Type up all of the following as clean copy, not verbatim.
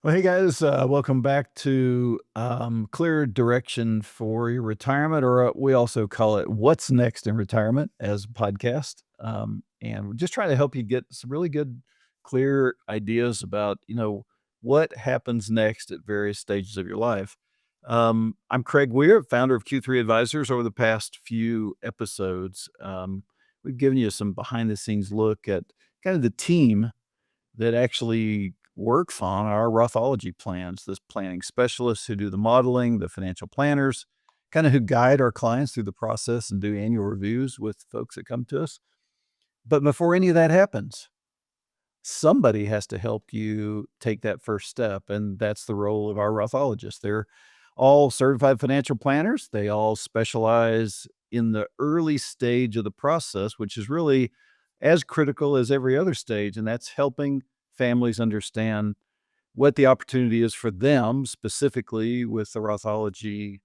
Well, hey guys, welcome back to Clear Direction for Your Retirement, or we also call it What's Next in Retirement as a podcast. And we're just trying to help you get some really good, clear ideas about, what happens next at various stages of your life. I'm Craig Weir, founder of Q3 Advisors. Over the past few episodes, we've given you some behind the scenes look at kind of the team that actually works on our Rothology plans, this planning specialists who do the modeling, the financial planners, kind of who guide our clients through the process and do annual reviews with folks that come to us. But before any of that happens, somebody has to help you take that first step. And that's the role of our Rothologists. They're all certified financial planners. They all specialize in the early stage of the process, which is really as critical as every other stage. And that's helping families understand what the opportunity is for them, specifically with the Rothology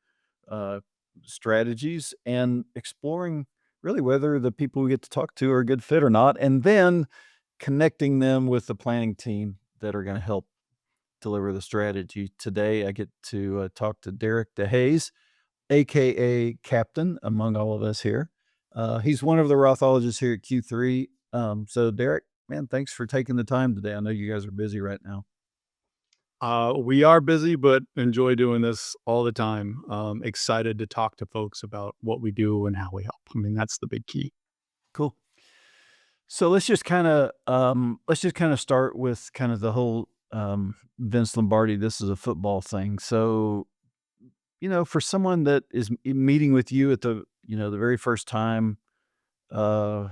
uh, strategies, and exploring really whether the people we get to talk to are a good fit or not. And then connecting them with the planning team that are gonna help deliver the strategy. Today, I get to, talk to Derrick DeHays, AKA Captain among all of us here. He's one of the Rothologists here at Q3. So Derrick, man, thanks for taking the time today. I know you guys are busy right now. We are busy, but enjoy doing this all the time. Excited to talk to folks about what we do and how we help. I mean, that's the big key. Cool. So let's just kinda start with kind of the whole, Vince Lombardi, "This is a football" thing. So, for someone that is meeting with you at the very first time, uh,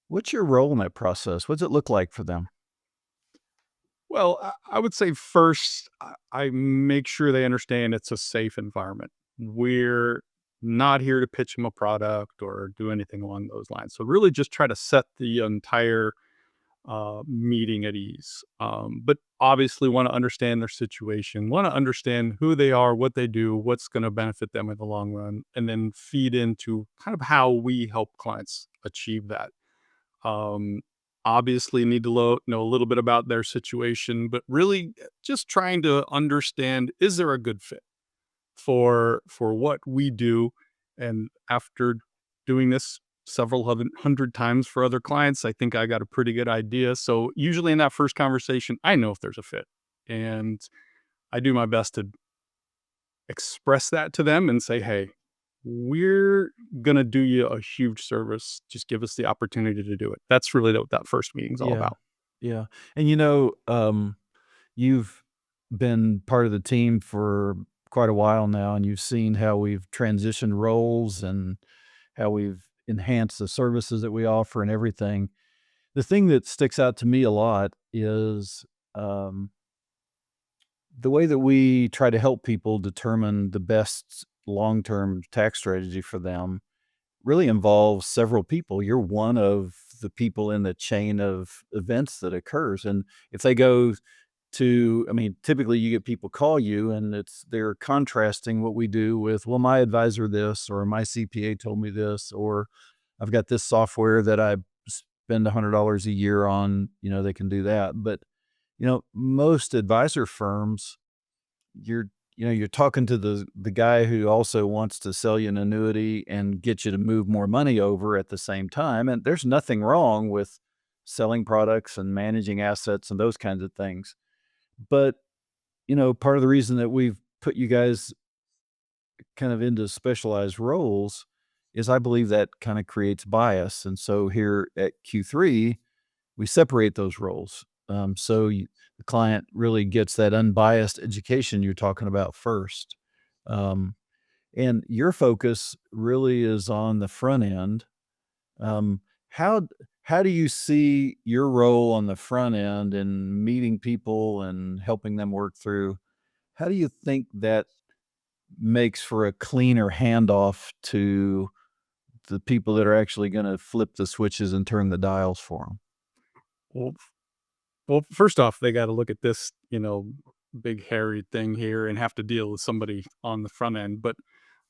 what's your role in that process? What's it look like for them? Well, I would say first, I make sure they understand it's a safe environment. We're not here to pitch them a product or do anything along those lines. So really just try to set the entire meeting at ease. But obviously want to understand their situation, want to understand who they are, what they do, what's going to benefit them in the long run, and then feed into kind of how we help clients achieve that. Um, Obviously, need to know a little bit about their situation, but really just trying to understand, is there a good fit for what we do? And after doing this several hundred times for other clients, I think I got a pretty good idea. So usually in that first conversation, I know if there's a fit, and I do my best to express that to them and say, "Hey, we're gonna do you a huge service. Just give us the opportunity to do it." That's really what that first meeting's all Yeah. about. Yeah. And, you've been part of the team for quite a while now, and you've seen how we've transitioned roles and how we've enhanced the services that we offer and everything. The thing that sticks out to me a lot is, um, the way that we try to help people determine the best long-term tax strategy for them really involves several people. You're one of the people in the chain of events that occurs, and if they go to I mean, typically you get people call you and they're contrasting what we do with, "Well, my advisor this," or "My CPA told me this," or "I've got this software that I spend $100 a year on, they can do that." But, most advisor firms, you're you're talking to the guy who also wants to sell you an annuity and get you to move more money over at the same time, and there's nothing wrong with selling products and managing assets and those kinds of things. But, part of the reason that we've put you guys kind of into specialized roles is I believe that kind of creates bias, and so here at Q3, we separate those roles. The client really gets that unbiased education you're talking about first. Um, and your focus really is on the front end. Um, how how do you see your role on the front end in meeting people and helping them work through? How do you think that makes for a cleaner handoff to the people that are actually going to flip the switches and turn the dials for them? Well, well, first off, they got to look at this, big hairy thing here and have to deal with somebody on the front end. But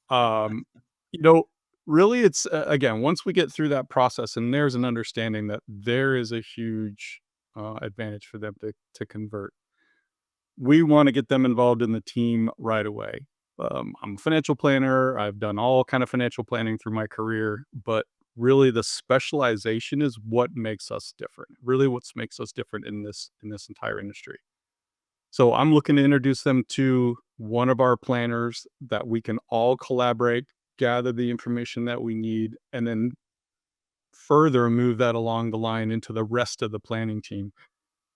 um, you know, really, it's again, once we get through that process, and there's an understanding that there is a huge advantage for them to convert. we want to get them involved in the team right away. I'm a financial planner. I've done all kind of financial planning through my career, but really the specialization is what makes us different. Really, what makes us different in this entire industry. So I'm looking to introduce them to one of our planners that we can all collaborate, gather the information that we need, and then further move that along the line into the rest of the planning team.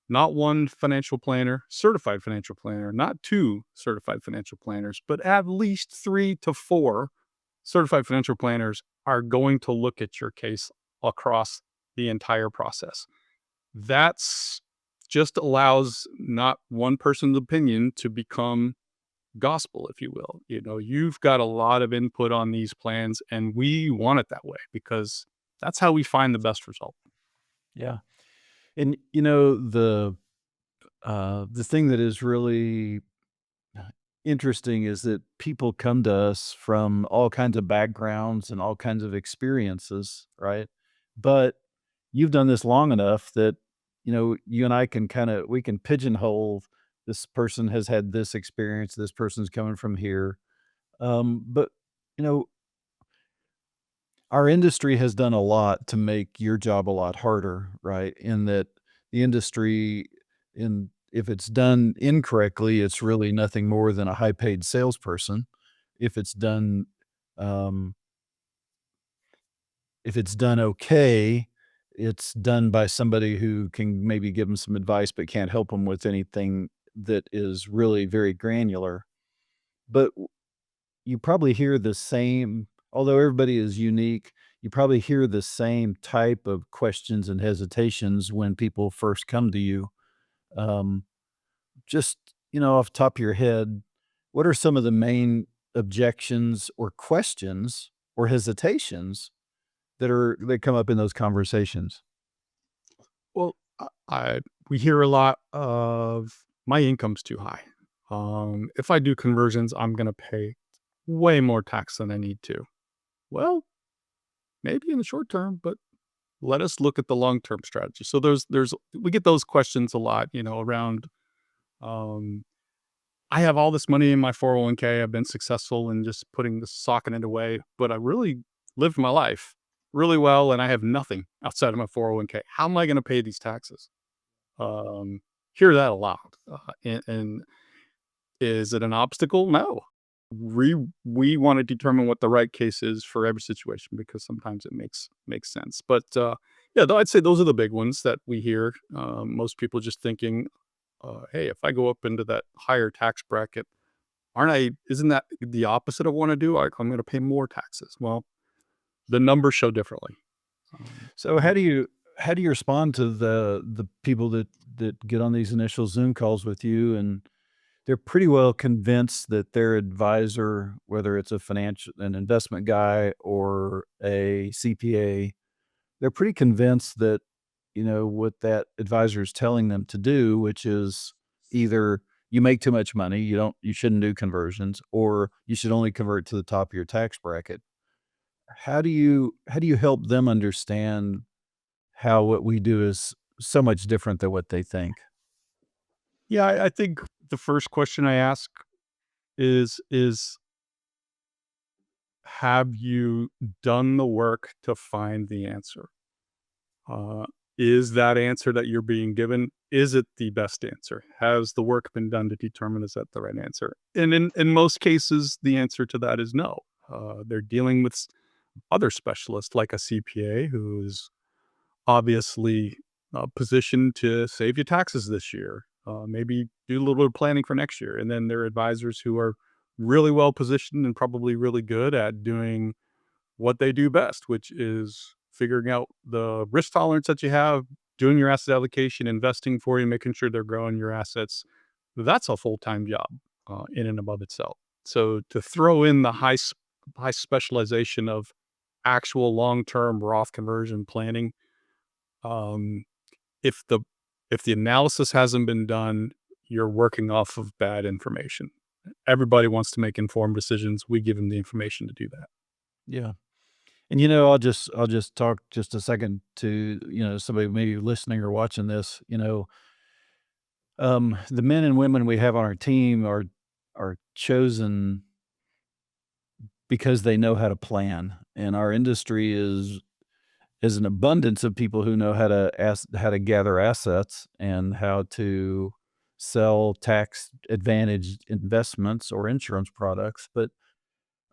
Not one financial planner, certified financial planner, not two certified financial planners, but at least 3 to 4 certified financial planners are going to look at your case across the entire process. That's just allows not one person's opinion to become gospel, if you will. You've got a lot of input on these plans, and we want it that way because that's how we find the best result. Yeah. And, the thing that is really interesting is that people come to us from all kinds of backgrounds and all kinds of experiences, right? But you've done this long enough that, you and I can we can pigeonhole this person has had this experience, this person's coming from here. But, you know, our industry has done a lot to make your job a lot harder, right? In that the industry, in if it's done incorrectly, it's really nothing more than a high-paid salesperson. If it's done, um, if it's done okay, it's done by somebody who can maybe give them some advice, but can't help them with anything that is really very granular. But you probably hear the same, although everybody is unique, you probably hear the same type of questions and hesitations when people first come to you. Um, just, off the top of your head, what are some of the main objections or questions or hesitations that come up in those conversations? Well, we hear a lot of my income's too high. If I do conversions, I'm going to pay way more tax than I need to. Well, maybe in the short term, but let us look at the long term strategy. So there's we get those questions a lot, around. Um, I have all this money in my 401k. I've been successful in just putting this socking it away, but I really lived my life really well, and I have nothing outside of my 401k. How am I going to pay these taxes? Um, hear that a lot. And is it an obstacle? No. We want to determine what the right case is for every situation because sometimes it makes sense. But yeah, though I'd say those are the big ones that we hear. Most people just thinking, hey, if I go up into that higher tax bracket, aren't I? Isn't that the opposite of what I want to do? I'm going to pay more taxes. Well, the numbers show differently. Um, So how do you respond to the people that get on these initial Zoom calls with you and they're pretty well convinced that their advisor, whether it's an investment guy or a CPA, they're pretty convinced that, what that advisor is telling them to do, which is either you make too much money, you shouldn't do conversions, or you should only convert to the top of your tax bracket. How do you help them understand how what we do is so much different than what they think? yeah, I think the first question I ask is have you done the work to find the answer? Uh, is that answer that you're being given, is it the best answer? Has the work been done to determine is that the right answer? And in most cases, the answer to that is no. They're dealing with other specialists like a CPA who is obviously positioned to save you taxes this year, maybe do a little bit of planning for next year. And then there are advisors who are really well positioned and probably really good at doing what they do best, which is figuring out the risk tolerance that you have, doing your asset allocation, investing for you, making sure they're growing your assets. That's a full time job in and above itself. So to throw in the high specialization of actual long term Roth conversion planning, um, if the if the analysis hasn't been done, you're working off of bad information. Everybody wants to make informed decisions. We give them the information to do that. Yeah. And, I'll just talk just a second to, somebody maybe listening or watching this, The men and women we have on our team are chosen because they know how to plan, and our industry is an abundance of people who know how to gather assets and how to sell tax advantaged investments or insurance products, but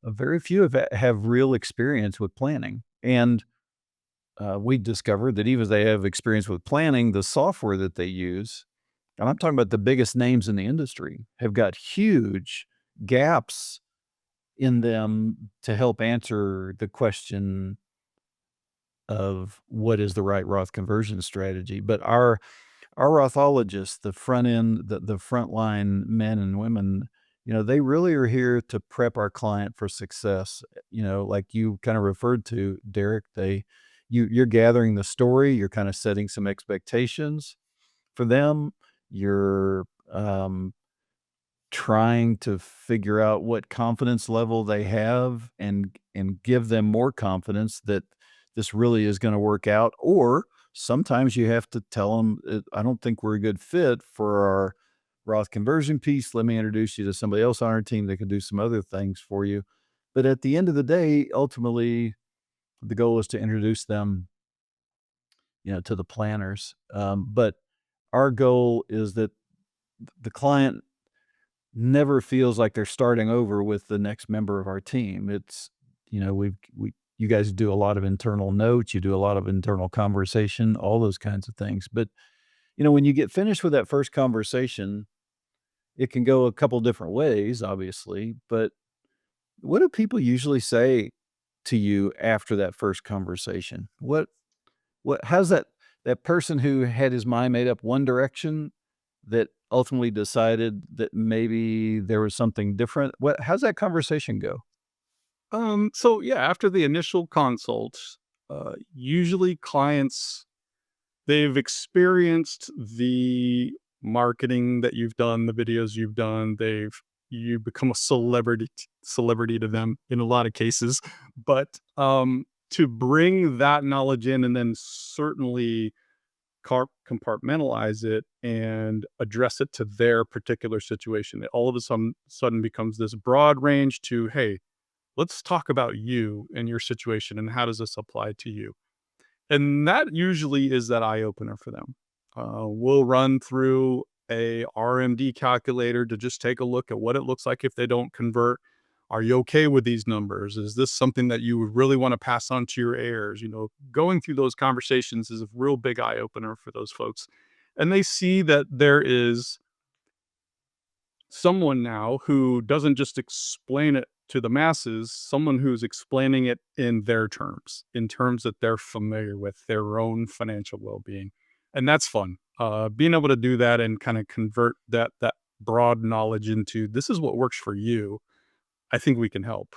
very few have real experience with planning. And we discovered that even if they have experience with planning, the software that they use, and I'm talking about the biggest names in the industry, have got huge gaps in them to help answer the question of what is the right Roth conversion strategy. But our Rothologists, the front end, the frontline men and women, they really are here to prep our client for success. Like you kind of referred to, Derek, you're gathering the story, you're kind of setting some expectations for them. You're trying to figure out what confidence level they have and give them more confidence that this really is gonna work out, or sometimes you have to tell them, "I don't think we're a good fit for our Roth conversion piece. Let me introduce you to somebody else on our team that can do some other things for you." But at the end of the day, ultimately, the goal is to introduce them, to the planners. But our goal is that the client never feels like they're starting over with the next member of our team. It's, we you guys do a lot of internal notes, you do a lot of internal conversation, all those kinds of things. But, when you get finished with that first conversation, it can go a couple different ways, obviously. But what do people usually say to you after that first conversation? How's that person who had his mind made up one direction that ultimately decided that maybe there was something different? How's that conversation go? So yeah, after the initial consult, usually clients, they've experienced the marketing that you've done, the videos you've done. You become a celebrity to them in a lot of cases. But to bring that knowledge in and then certainly compartmentalize it and address it to their particular situation, it all of a sudden becomes this broad range to, hey, let's talk about you and your situation and how does this apply to you? And that usually is that eye opener for them. We'll run through a RMD calculator to just take a look at what it looks like if they don't convert. Are you okay with these numbers? Is this something that you would really want to pass on to your heirs? Going through those conversations is a real big eye opener for those folks. And they see that there is someone now who doesn't just explain it to the masses, someone who's explaining it in their terms, in terms that they're familiar with, their own financial well-being. And that's fun. Being able to do that and kind of convert that broad knowledge into this is what works for you. I think we can help,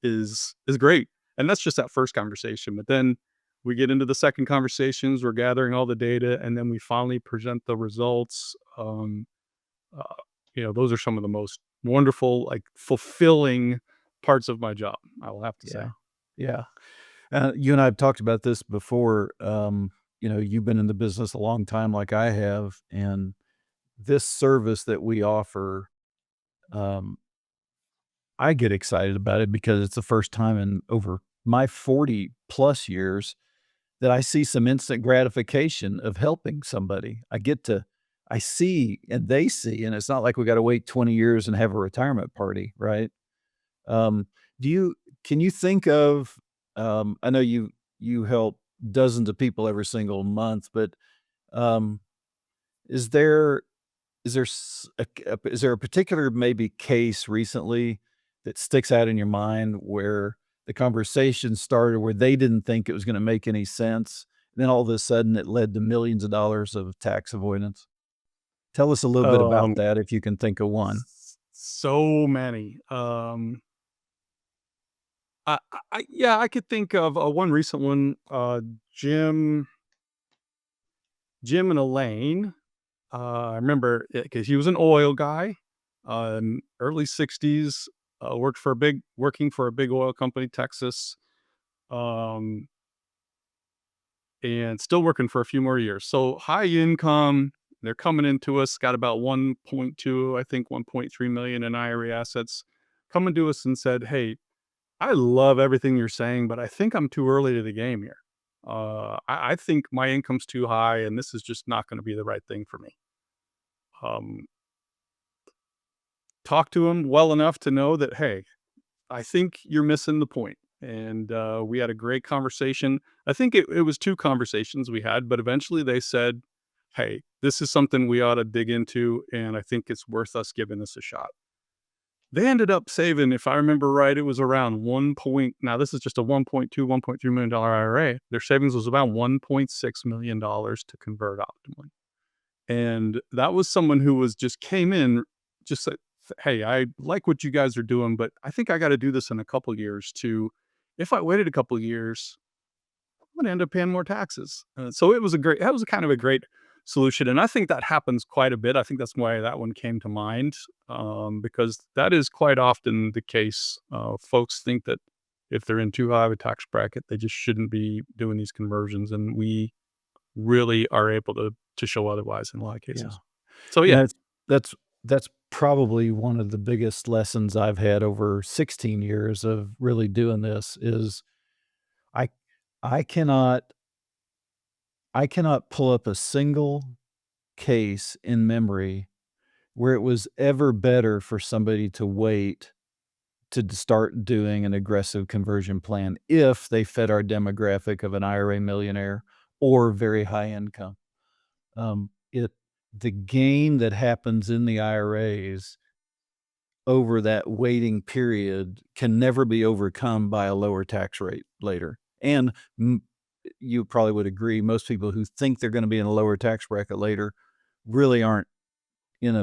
is great. And that's just that first conversation. But then we get into the second conversations, we're gathering all the data, and then we finally present the results. Uh, those are some of the most wonderful, like, fulfilling parts of my job, I will have to say. Yeah. Yeah. You and I have talked about this before. You've been in the business a long time like I have, and this service that we offer, um, I get excited about it because it's the first time in over my 40 plus years that I see some instant gratification of helping somebody. I see and they see, and it's not like we gotta wait 20 years and have a retirement party, right? Um, do you can you think of, I know you help dozens of people every single month, but, um, is there is there a particular maybe case recently that sticks out in your mind where the conversation started where they didn't think it was gonna make any sense, and then all of a sudden it led to millions of dollars of tax avoidance? Tell us a little bit about Um, that if you can think of one. so many. Yeah, I could think of one recent one. Jim, Jim and Elaine. I remember because he was an oil guy, early '60s. Working for a big oil company, Texas. And still working for a few more years. So high income, They're coming into us, got about 1.2, I think 1.3 million in IRA assets, coming to us and said, "Hey, I love everything you're saying, but I think I'm too early to the game here. I think my income's too high, and this is just not going to be the right thing for me." Um, Talk to them well enough to know that, hey, I think you're missing the point. And we had a great conversation. I think it was two conversations we had, but eventually they said, "Hey, this is something we ought to dig into, and I think it's worth us giving this a shot." They ended up saving, if I remember right, it was around now this is just a 1.2, $1.3 million IRA. Their savings was about $1.6 million to convert optimally. And that was someone who was just came in, just said, "Hey, I like what you guys are doing, but I think I got to do this in a couple years to, if I waited a couple years, I'm going to end up paying more taxes." So that was kind of a great solution. And I think that happens quite a bit. I think that's why that one came to mind, because that is quite often the case. Folks think that if they're in too high of a tax bracket, they just shouldn't be doing these conversions. And we really are able to show otherwise in a lot of Yeah. cases. So You yeah, know, that's probably one of the biggest lessons I've had over 16 years of really doing this is I I cannot I cannot pull up a single case in memory where it was ever better for somebody to wait to start doing an aggressive conversion plan if they fit our demographic of an IRA millionaire or very high income. It the gain that happens in the IRAs over that waiting period can never be overcome by a lower tax rate later. And you probably would agree, most people who think they're gonna be in a lower tax bracket later really aren't in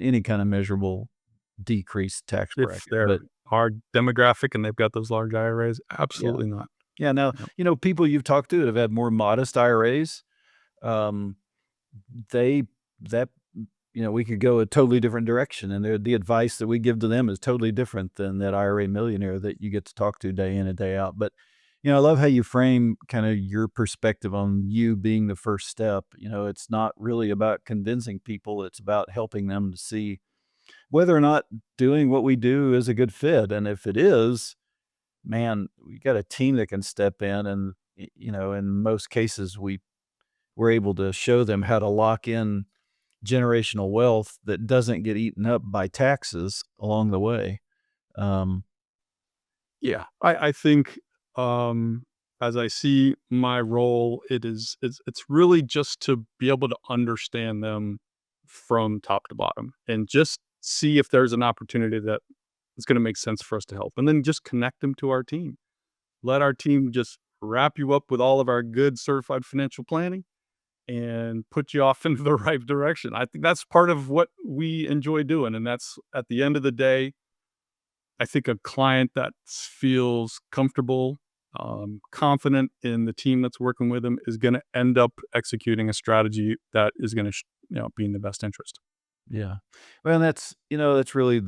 any kind of measurable decreased tax if bracket. they're But our demographic and they've got those large IRAs, yeah. absolutely not. Yeah, now, Yep. people you've talked to that have had more modest IRAs, um, they that we could go a totally different direction, and the advice that we give to them is totally different than that IRA millionaire that you get to talk to day in and day out. But, I love how you frame kinda your perspective on you being the first step. It's not really about convincing people, it's about helping them to see whether or not doing what we do is a good fit, and if it is, man, we got a team that can step in and, in most cases, we're able to show them how to lock in generational wealth that doesn't get eaten up by taxes along the way. Um, Yeah, I think, as I see my role, it's really just to be able to understand them from top to bottom and just see if there's an opportunity that is gonna make sense for us to help, and then just connect them to our team. Let our team just wrap you up with all of our good certified financial planning and put you off into the right direction. I think that's part of what we enjoy doing, and that's at the end of the day, I think a client that feels comfortable, confident in the team that's working with them is gonna end up executing a strategy that is gonna be in the best interest. yeah. Well, that's really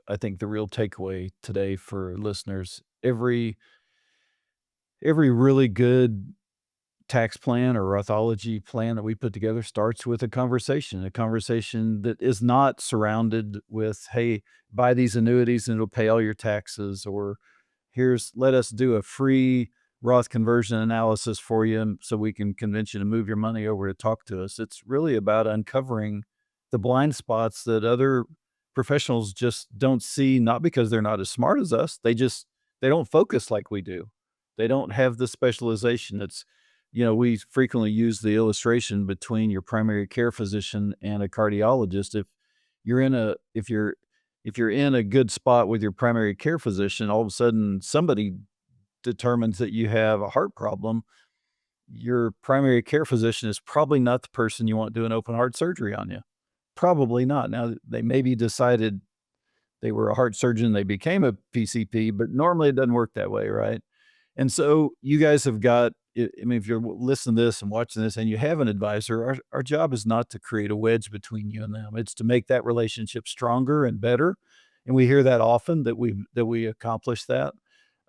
I think the real takeaway today for listeners. Every really good tax plan or Rothology plan that we put together starts with a conversation that is not surrounded with, "Hey, buy these annuities and it'll pay all your taxes," or let us do a free Roth conversion analysis for you so we can convince you to move your money over to talk to us. It's really about uncovering the blind spots that other professionals just don't see, not because they're not as smart as us. They don't focus like we do. They don't have the specialization. We frequently use the illustration between your primary care physician and a cardiologist. You're in a if you're in a good spot with your primary care physician, all of a sudden somebody determines that you have a heart problem, your primary care physician is probably not the person you want doing open heart surgery on you. Probably not. Now, they maybe decided they were a heart surgeon, they became a PCP, but normally it doesn't work that way, right? And so you guys have got I mean, if you're listening to this and watching this and you have an advisor, our job is not to create a wedge between you and them. It's to make that relationship stronger and better. And we hear that often that we accomplish that.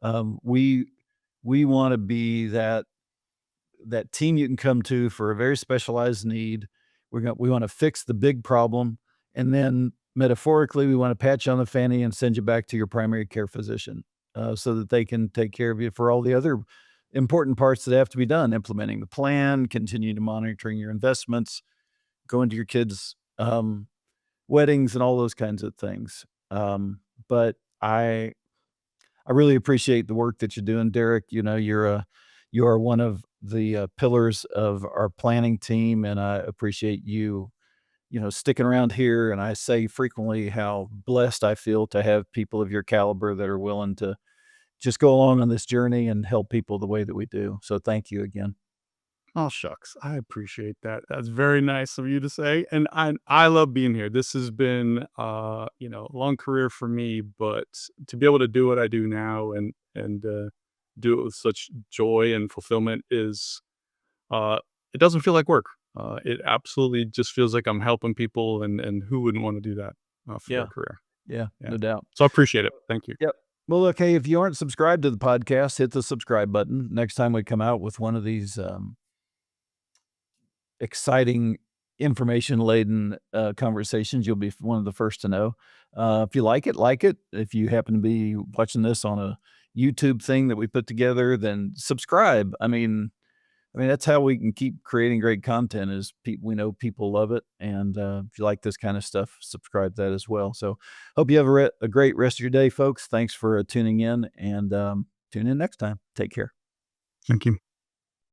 We want to be that team you can come to for a very specialized need We want to fix the big problem, and then metaphorically, we want to pat you on the fanny and send you back to your primary care physician, so that they can take care of you for all the other important parts that have to be done, implementing the plan, continue to monitoring your investments, going to your kids' weddings, and all those kinds of things. But I really appreciate the work that you're doing, Derek. You know, you are one of the pillars of our planning team, and I appreciate you, sticking around here. And I say frequently how blessed I feel to have people of your caliber that are willing to just go along on this journey and help people the way that we do. So thank you again. Oh shucks, I appreciate that. That's very nice of you to say, and I love being here. This has been a long career for me, but to be able to do what I do now and do it with such joy and fulfillment is uh it doesn't feel like work. It absolutely just feels like I'm helping people, and who wouldn't want to do that for their Yeah. career? Yeah, Yeah. no doubt. So I appreciate it. Thank you. Yep. Well, look, hey, if you aren't subscribed to the podcast, hit the subscribe button. Next time we come out with one of these exciting, information laden conversations, you'll be one of the first to know. If you like it, like it. If you happen to be watching this on a YouTube thing that we put together, then subscribe. I mean that's how we can keep creating great content. Is we know people love it, and if you like this kind of stuff, subscribe to that as well. So, hope you have a great rest of your day, folks. Thanks for tuning in, and tune in next time. Take care. Thank you.